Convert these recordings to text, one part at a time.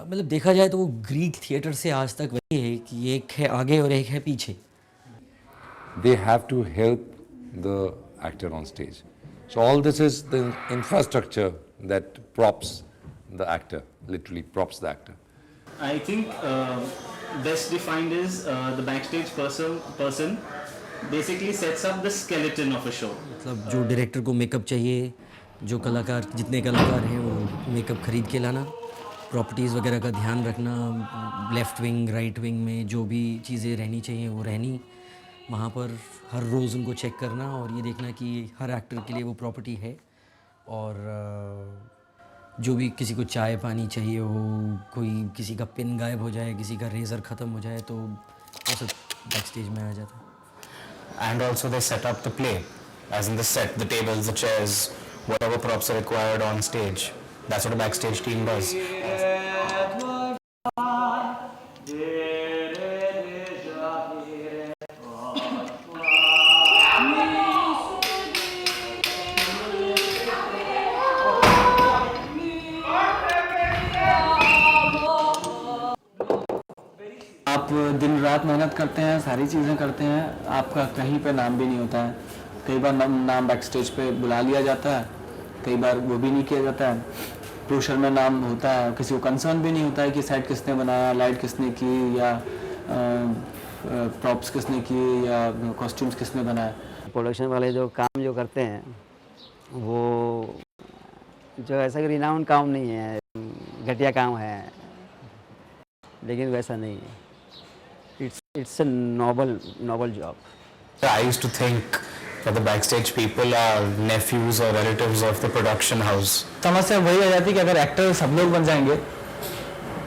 मतलब देखा जाए तो वो ग्रीक थिएटर से आज तक वही है कि एक है आगे और एक है पीछे. They have to help the actor on stage. So all this is the infrastructure that props the actor, literally props the actor. I think best defined is the backstage person basically sets up the skeleton of a show. मतलब जो director को makeup चाहिए, जो कलाकार जितने कलाकार हैं वो मेकअप खरीद के लाना, प्रॉपर्टीज़ वगैरह का ध्यान रखना, लेफ़्ट विंग राइट विंग में जो भी चीज़ें रहनी चाहिए वो रहनी, वहाँ पर हर रोज़ उनको चेक करना और ये देखना कि हर एक्टर के लिए वो प्रॉपर्टी है. और जो भी किसी को चाय पानी चाहिए हो, कोई किसी का पिन गायब हो जाए, किसी का रेज़र ख़त्म हो जाए, तो वो सब बैक स्टेज में आ जाता है. And also they set up the play, as in the set, the tables, the chairs, whatever props are required on stage. That's what a backstage team does. आप दिन रात मेहनत करते हैं, सारी चीज़ें करते हैं, आपका कहीं पे नाम भी नहीं होता है. कई बार नाम बैक स्टेज पे बुला लिया जाता है, कई बार वो भी नहीं किया जाता है. ब्रोशर में नाम होता है, किसी को कंसर्न भी नहीं होता है कि सेट किसने बनाया, लाइट किसने की, या प्रॉप्स किसने की, या कॉस्ट्यूम्स किसने बनाया. प्रोडक्शन वाले जो काम जो करते हैं वो जो ऐसा कि रिनाउंड काम नहीं है, घटिया काम है, लेकिन वैसा नहीं है. It's a noble job. I used to think that the backstage people are nephews or relatives of the production house. समस्या वही आ जाती है कि अगर एक्टर सब लोग बन जाएंगे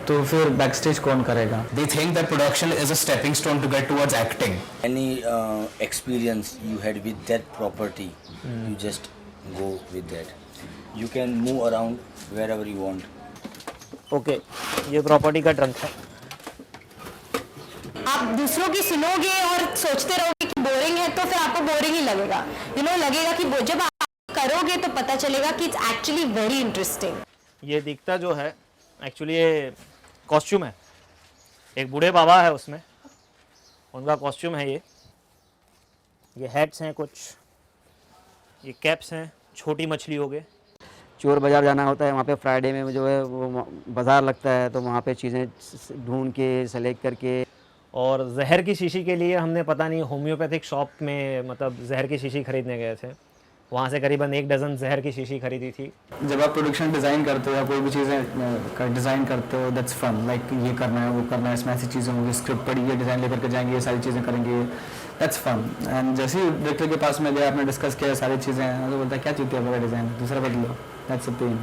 तो फिर बैक स्टेज कौन करेगा. They think that production is a stepping stone to get towards acting. Any experience you had with that property, you just go with that. You can move around wherever you want. Okay, ये property का trunk है. आप दूसरों की सुनोगे और सोचते रहोगे कि बोरिंग है तो फिर आपको बोरिंग ही लगेगा. लगेगा कि जब आप करोगे तो पता चलेगा कि इट्स एक्चुअली वेरी इंटरेस्टिंग. ये दिखता जो है एक्चुअली ये कॉस्ट्यूम है. एक बूढ़े बाबा है उसमें, उनका कॉस्ट्यूम है ये हैट्स हैं कुछ, ये कैप्स हैं, छोटी मछली हो गए. चोर बाज़ार जाना होता है, वहाँ पे फ्राइडे में जो है वो बाज़ार लगता है, तो वहाँ पे चीज़ें ढूंढ के सेलेक्ट करके. और जहर की शीशी के लिए हमने पता नहीं होम्योपैथिक शॉप में मतलब जहर की शीशी खरीदने गए थे, वहाँ से करीबन 1 डज़न जहर की शीशी खरीदी थी. जब आप प्रोडक्शन डिज़ाइन करते हो या कोई भी चीज़ें का डिज़ाइन करते हो, दैट्स फन. लाइक ये करना है, वो करना है, इसमें ऐसी चीज़ें होंगी, स्क्रिप्ट पढ़ी, ये डिज़ाइन लेकर के जाएंगे, ये सारी चीज़ें करेंगे, दैट्स फन. एंड जैसे ही डायरेक्टर के पास में गया, आपने डिस्कस किया सारी चीज़ें, तो बोलता है क्या चूतिया वाला डिज़ाइन, दूसरा बदल लो. That's a pen.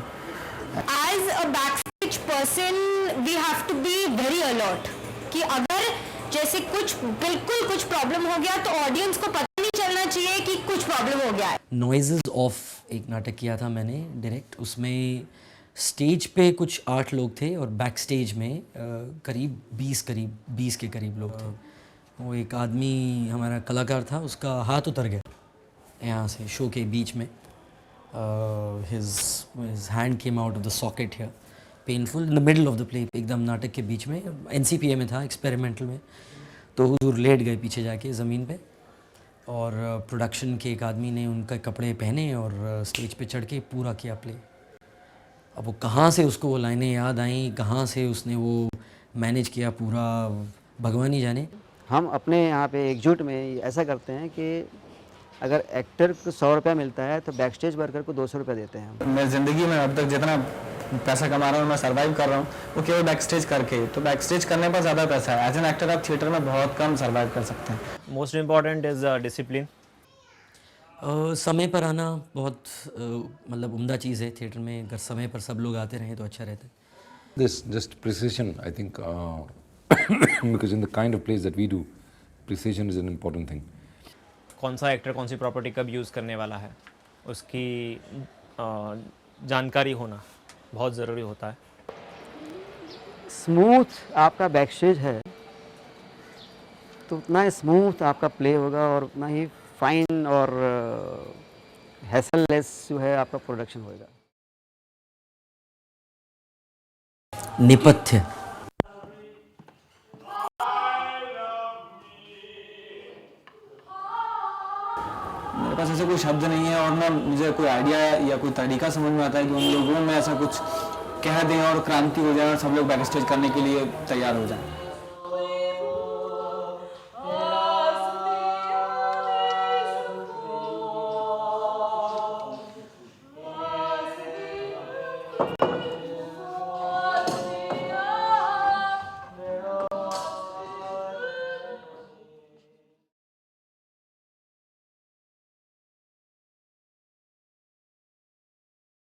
As a backstage person we have to be very alert कि अगर जैसे बिल्कुल कुछ प्रॉब्लम हो गया तो ऑडियंस को पता नहीं चलना चाहिए कि कुछ प्रॉब्लम हो गया है. नॉइजेस ऑफ एक नाटक किया था मैंने डायरेक्ट, उसमें स्टेज पे कुछ 8 लोग थे और बैक स्टेज में करीब 20 के करीब लोग थे. वो एक आदमी हमारा कलाकार था, उसका हाथ उतर गया यहाँ से शो के बीच में. his hand came out of the socket here, painful in the middle of the play, एकदम नाटक के बीच में. NCPA में था, एक्सपेरिमेंटल में. तो हुजूर लेट गए पीछे जाके ज़मीन पे और प्रोडक्शन के एक आदमी ने उनका कपड़े पहने और स्टेज पे चढ़ के पूरा किया प्ले. अब वो कहाँ से उसको वो लाइनें याद आई, कहाँ से उसने वो मैनेज किया पूरा, भगवान ही जाने. हम अपने यहाँ पे एकजुट में ऐसा करते हैं कि अगर एक्टर को 100 रुपया मिलता है तो बैक स्टेज वर्कर को 200 रुपया देते हैं. मैं ज़िंदगी में अब तक जितना पैसा कमा रहा हूँ, मैं सर्वाइव कर रहा हूँ, वो केवल बैक स्टेज करके. तो बैक स्टेज करने पर ज़्यादा पैसा है. एज एन एक्टर आप थिएटर में बहुत कम सर्वाइव कर सकते हैं. Most important is discipline. समय पर आना बहुत मतलब उम्दा चीज़ है थिएटर में. अगर समय पर सब लोग आते रहें तो अच्छा रहता है. This just precision, I think, because in the kind of plays that we do, precision is an important thing. कौन सा एक्टर कौन सी प्रॉपर्टी कब यूज़ करने वाला है, उसकी जानकारी होना बहुत ज़रूरी होता है. स्मूथ आपका बैक स्टेज है तो उतना ही स्मूथ आपका प्ले होगा और उतना ही फाइन और हैसललेस जो है आपका प्रोडक्शन होएगा. नेपथ्य। मेरे पास ऐसे कोई शब्द नहीं है और ना मुझे कोई आइडिया या कोई तरीका समझ में आता है कि उन लोगों में ऐसा कुछ कह दें और क्रांति हो जाए और सब लोग बैक स्टेज करने के लिए तैयार हो जाएं।